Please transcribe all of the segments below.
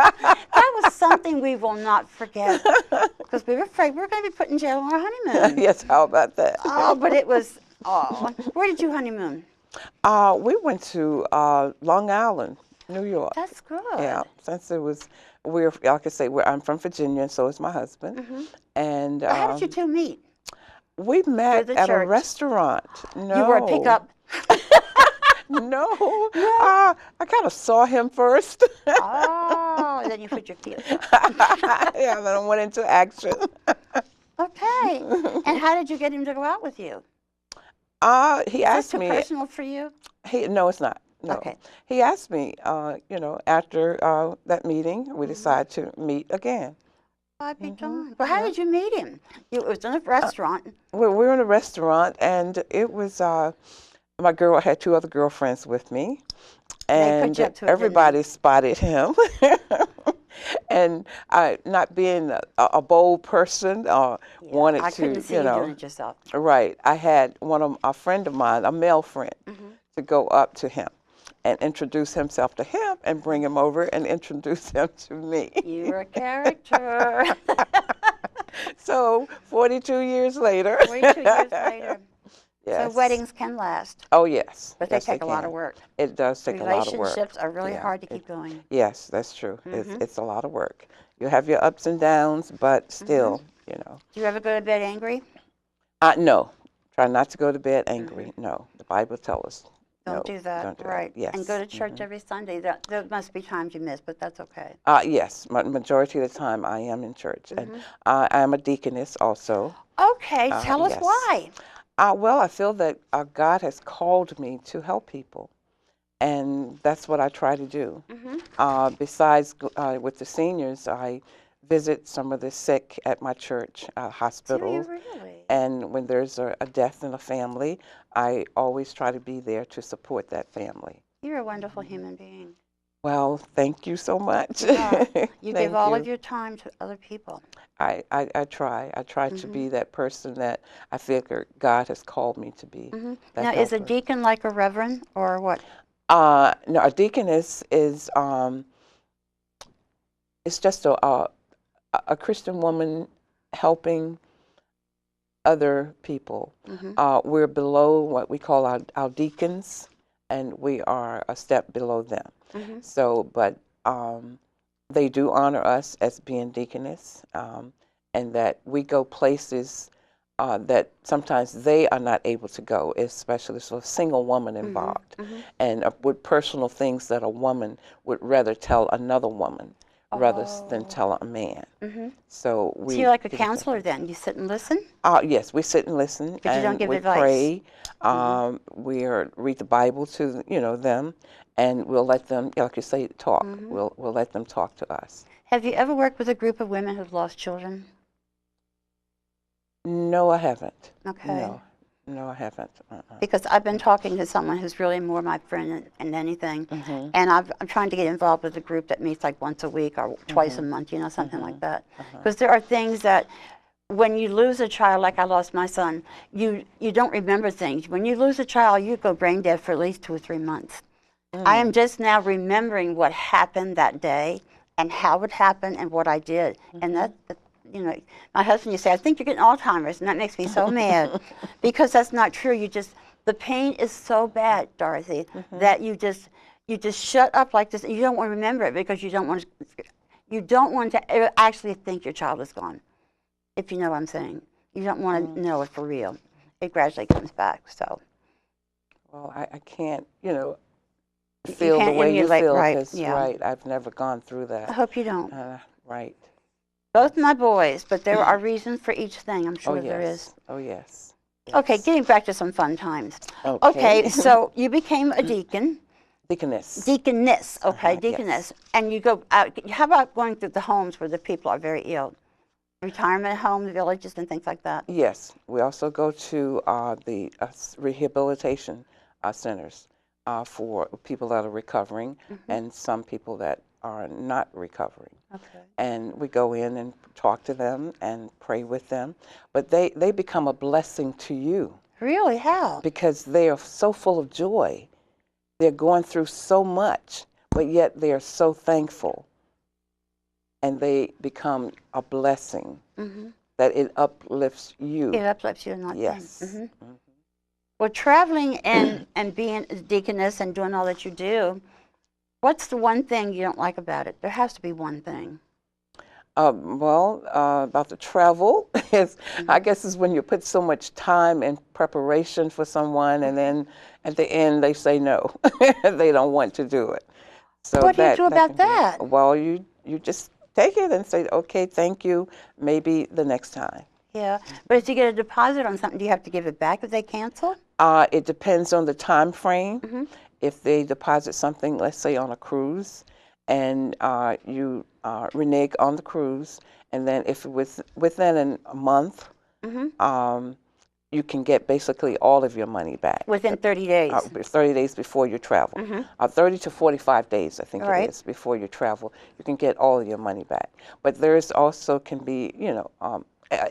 That was something we will not forget because we were afraid we were going to be put in jail on our honeymoon. Yes, how about that? Oh, but it was, oh. Where did you honeymoon? We went to Long Island, New York. That's good. Yeah, since it was, like I say, I'm from Virginia, and so is my husband. Mm-hmm. And Well, how did you two meet? we met the at a church. restaurant. No. You were a pickup? No. I kind of saw him first. Oh, then you put your feelings up. Yeah, then I went into action. Okay. And how did you get him to go out with you? He Is asked this too me. personal for you? No, it's not. No. Okay. He asked me, after that meeting, we decided to meet again. I'd be darned. Well, how did you meet him? It was in a restaurant. We were in a restaurant, and it was my girl. I had two other girlfriends with me, They put and you up to it, everybody spotted him. And I, not being a bold person, wanted I to, couldn't see you doing it yourself. Right. I had a friend of mine, a male friend, to go up to him and introduce himself to him and bring him over and introduce him to me. You're a character. So 42 years later. 42 years later. Yes. So weddings can last. Oh, yes. But they Yes, take a lot can. of work. It does take a lot of work. Relationships are really hard to keep going. Yes, that's true. It's a lot of work. You have your ups and downs, but still, Do you ever go to bed angry? No. Try not to go to bed angry. No. The Bible tells us. Don't do that. Don't do right. That. Yes. And go to church every Sunday. There must be times you miss, but that's okay. Yes. Majority of the time I am in church. And I am a deaconess also. Okay. Tell us why. Well, I feel that God has called me to help people, and that's what I try to do. Besides, with the seniors, I visit some of the sick at my church hospitals. Do you really? And when there's a death in a family, I always try to be there to support that family. You're a wonderful human being. Well, thank you so much. You give all of your time to other people. I try. I try to be that person that I figure God has called me to be. Now, is a deacon like a reverend or what? No, a deaconess is it's just a Christian woman helping other people. We're below what we call our deacons, and we are a step below them. So, but they do honor us as being deaconess, and that we go places that sometimes they are not able to go, especially so a single woman involved, and with personal things that a woman would rather tell another woman rather than tell a man. So you're like a counselor then? You sit and listen? Yes, we sit and listen, but you don't give advice. Pray. We read the Bible to them, and we'll let them, like you say, talk. We'll let them talk to us. Have you ever worked with a group of women who've lost children? No, I haven't. Okay. No, I haven't. Because I've been talking to someone who's really more my friend than anything, and I'm trying to get involved with a group that meets like once a week or twice a month, something like that. Because there are things that when you lose a child, like I lost my son, you don't remember things. When you lose a child, you go brain dead for at least 2 or 3 months. I am just now remembering what happened that day and how it happened and what I did. And that, my husband used to say, I think you're getting Alzheimer's, and that makes me so mad. Because that's not true. The pain is so bad, Dorothy, that you just shut up like this, and you don't want to remember it because you don't want to actually think your child is gone, if you know what I'm saying. You don't want to know it for real. It gradually comes back, so. Well, I can't, feel the way you feel, because, right, I've never gone through that. I hope you don't. Right. Both my boys, but there are reasons for each thing, I'm sure there is. Oh, yes. Okay, getting back to some fun times. Okay. Okay, so you became a deacon. Deaconess. Deaconess, okay, deaconess. Yes. And you go out, how about going through the homes where the people are very ill? Retirement homes, villages, and things like that? Yes. We also go to the rehabilitation centers for people that are recovering and some people that are not recovering. Okay. And we go in and talk to them and pray with them. But they become a blessing to you. Really? How? Because they are so full of joy. They're going through so much, but yet they are so thankful. and they become a blessing, that it uplifts you. It uplifts you, not them. Yes. Well, traveling and being a deaconess and doing all that you do, what's the one thing you don't like about it? There has to be one thing. About the travel, I guess is when you put so much time and preparation for someone, and then at the end they say no, they don't want to do it. So What do you do about that? Well, you just take it and say, okay, thank you, maybe the next time. Yeah, but if you get a deposit on something, do you have to give it back if they cancel? It depends on the time frame. If they deposit something, let's say on a cruise, and you renege on the cruise, and then if within a month, you can get basically all of your money back. Within 30 days? 30 days before you travel. 30 to 45 days, I think it is, before you travel. You can get all of your money back. But there's also can be,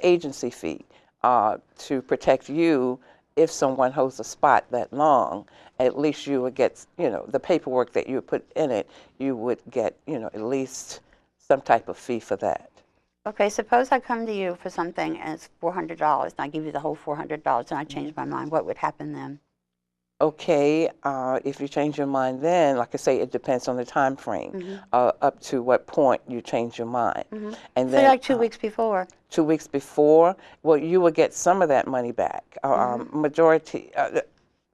agency fee to protect you. If someone holds a spot that long, at least you would get, the paperwork that you put in it, you would get, at least some type of fee for that. Okay, suppose I come to you for something and it's $400, and I give you the whole $400 and I change my mind. What would happen then? Okay, if you change your mind then, like I say, it depends on the time frame, up to what point you change your mind. And then, like 2 weeks before? 2 weeks before, well, you will get some of that money back. Majority,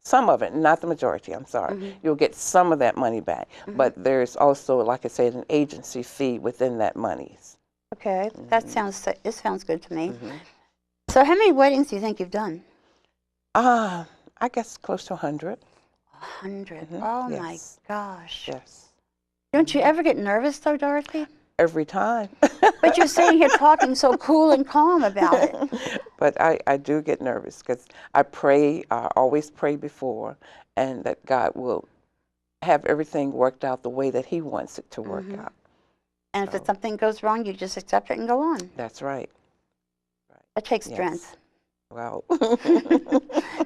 some of it, not the majority, I'm sorry. You'll get some of that money back. But there's also, like I said, an agency fee within that money. Okay, it sounds good to me. So how many weddings do you think you've done? I guess close to 100. 100? Oh Yes. my gosh. Yes. Don't you ever get nervous though, Dorothy? Every time. But you're sitting here talking so cool and calm about it. But I do get nervous because I pray, I always pray before, and that God will have everything worked out the way that He wants it to work out. And if something goes wrong, you just accept it and go on. That's right. It takes strength. Yes. Well.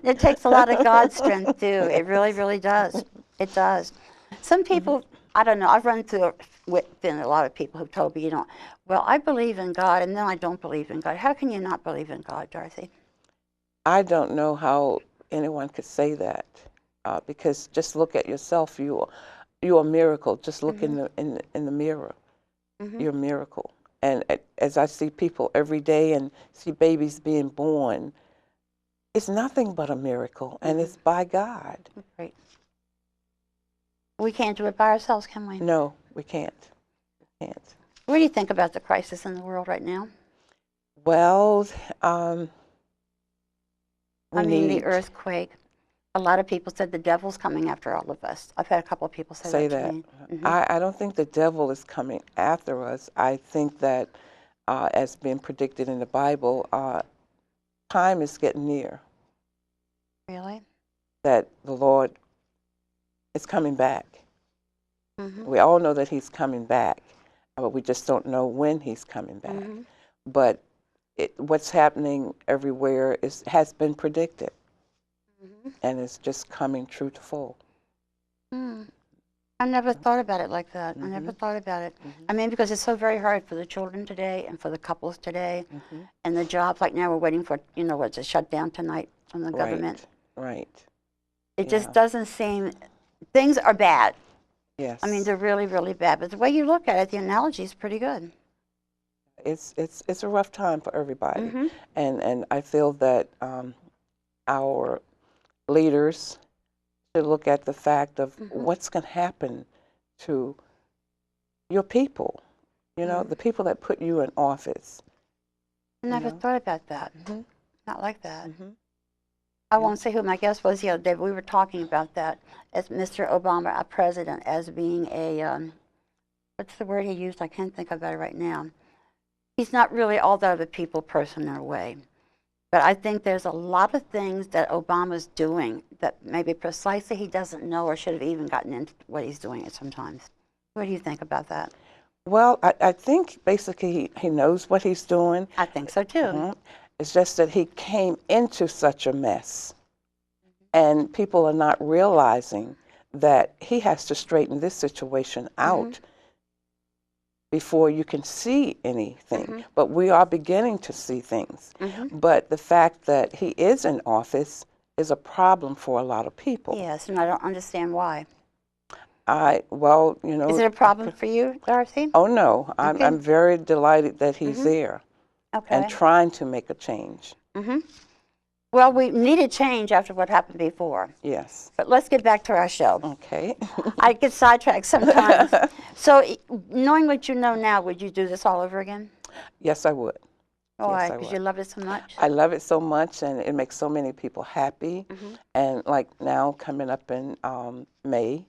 It takes a lot of God's strength too. It really, really does. It does. Some people, I don't know, I've run through within a lot of people who've told me, well, I believe in God and then I don't believe in God. How can you not believe in God, Dorothy? I don't know how anyone could say that, because just look at yourself. You're a miracle. Just look in the mirror. You're a miracle. And as I see people every day and see babies being born, it's nothing but a miracle, and it's by God. Right. We can't do it by ourselves, can we? No, we can't. We can't. What do you think about the crisis in the world right now? Well, the earthquake. A lot of people said the devil's coming after all of us. I've had a couple of people say that to me. I don't think the devil is coming after us. I think that, as been predicted in the Bible, time is getting near. Really? That the Lord is coming back. We all know that He's coming back, but we just don't know when He's coming back. But what's happening everywhere has been predicted. And it's just coming true to full. I never thought about it like that. I never thought about it. I mean, because it's so very hard for the children today and for the couples today and the jobs. Like now we're waiting for, what's a shutdown tonight from the government. Right. It just doesn't seem, things are bad. Yes. I mean, they're really, really bad. But the way you look at it, the analogy is pretty good. It's a rough time for everybody. And I feel that our leaders should look at the fact of what's going to happen to your people, the people that put you in office. I never thought about that. Not like that. I won't say who my guest was the other day, but we were talking about that as Mr. Obama, a president, as being a, what's the word he used? I can't think about it right now. He's not really all that of a people person in a way. But I think there's a lot of things that Obama's doing that maybe precisely he doesn't know or should have even gotten into what he's doing at sometimes. What do you think about that? Well, I think basically he knows what he's doing. I think so too. It's just that he came into such a mess. And people are not realizing that he has to straighten this situation out. before you can see anything. But we are beginning to see things. But the fact that he is in office is a problem for a lot of people. Yes, and I don't understand why. Well, you know. Is it a problem for you, Dorothy? Oh, no. Okay. I'm very delighted that he's there and trying to make a change. Well, we needed change after what happened before. Yes. But let's get back to our show. Okay. I get sidetracked sometimes. So, knowing what you know now, would you do this all over again? Yes, I would. Why? Yes, I Because would. you love it so much? I love it so much, and it makes so many people happy. And like now, coming up in May,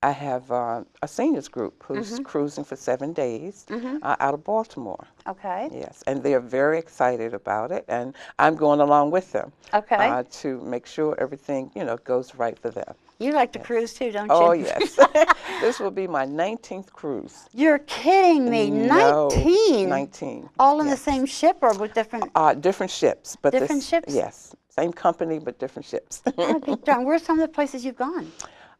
I have a seniors group who's cruising for 7 days out of Baltimore. Okay. Yes, and they're very excited about it, and I'm going along with them. Okay. To make sure everything, you know, goes right for them. You like to cruise too, don't you? Oh, yes. This will be my 19th cruise. You're kidding me. No, 19? 19. All in the same ship or with different? Different ships. But Different ships? Yes. Same company, but different ships. Oh, be darn. Where's some of the places you've gone?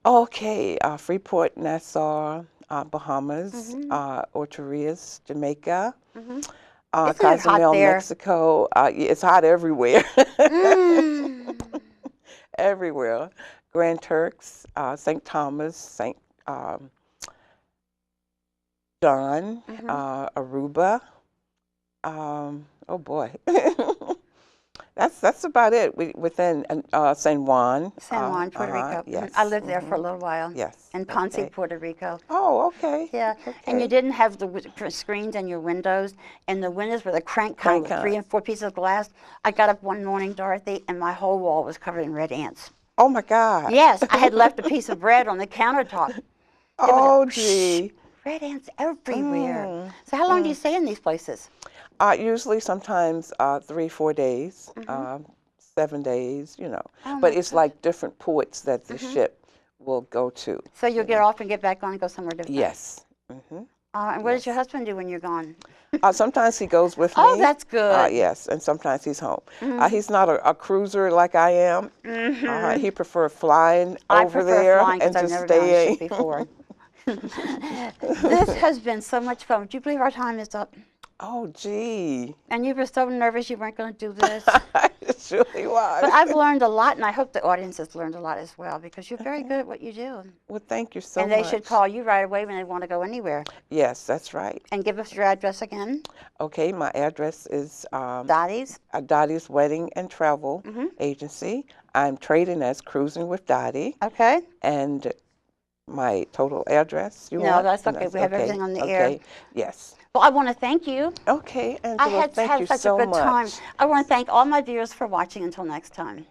Okay. Freeport, Nassau, Bahamas, Orcharias, Jamaica, Isn't it hot Cozumel, there? Mexico. It's hot everywhere. Everywhere. Grand Turks, St. Thomas, St. John, Aruba. Oh boy, that's about it. Within San Juan. San Juan, Puerto Rico. Yes. I lived there for a little while. Yes. In Ponce, Okay. Puerto Rico. Oh, okay. Yeah, and you didn't have the screens in your windows, and the windows were the crank kind with 3 and 4 pieces of glass. I got up one morning, Dorothy, and my whole wall was covered in red ants. Oh my God. Yes, I had left a piece of bread on the countertop. Oh gee. Red ants everywhere. So how long do you stay in these places? Usually, sometimes 3-4 days, 7 days. You know, Oh but my it's like different ports that the ship will go to. So you'll get off and get back on and go somewhere different? Yes. And what does your husband do when you're gone? Sometimes he goes with me. Oh, that's good. Yes, and sometimes he's home. He's not a cruiser like I am. He prefers flying over there flying and because just I've never done a staying. ship before. This has been so much fun. Would you believe our time is up? Oh, gee. And you were so nervous you weren't going to do this. It surely was. But I've learned a lot, and I hope the audience has learned a lot as well, because you're very good at what you do. Well, thank you so much. And they should call you right away when they want to go anywhere. Yes, that's right. And give us your address again. Okay, my address is Dottie's. Dottie's Wedding and Travel Agency. I'm trading as Cruising with Dotttie. Okay. And my total address, you No, want? that's okay. We have everything on the air. Okay, yes. Well, I want to thank you. Okay, I Angela, had thank you such so a good time. much. I want to thank all my viewers for watching. Until next time.